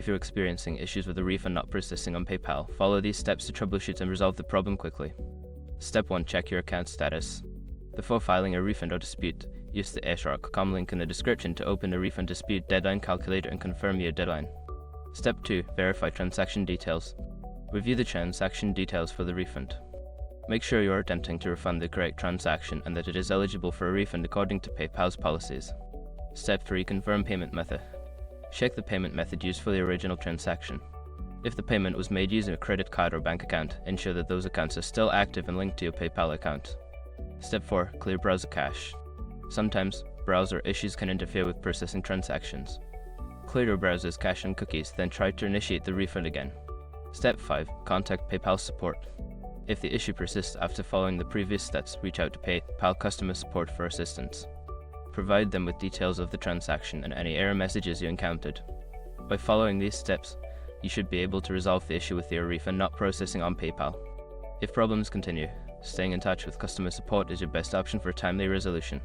If you're experiencing issues with the refund not processing on PayPal, follow these steps to troubleshoot and resolve the problem quickly. Step 1. Check your account status. Before filing a refund or dispute, use the eshrock.com link in the description to open the refund dispute deadline calculator and confirm your deadline. Step 2. Verify transaction details. Review the transaction details for the refund. Make sure you are attempting to refund the correct transaction and that it is eligible for a refund according to PayPal's policies. Step 3. Confirm payment method. Check the payment method used for the original transaction. If the payment was made using a credit card or bank account, ensure that those accounts are still active and linked to your PayPal account. Step 4. Clear browser cache. Sometimes, browser issues can interfere with processing transactions. Clear your browser's cache and cookies, then try to initiate the refund again. Step 5. Contact PayPal support. If the issue persists after following the previous steps, reach out to PayPal customer support for assistance. Provide them with details of the transaction and any error messages you encountered. By following these steps, you should be able to resolve the issue with your refund not processing on PayPal. If problems continue, staying in touch with customer support is your best option for timely resolution.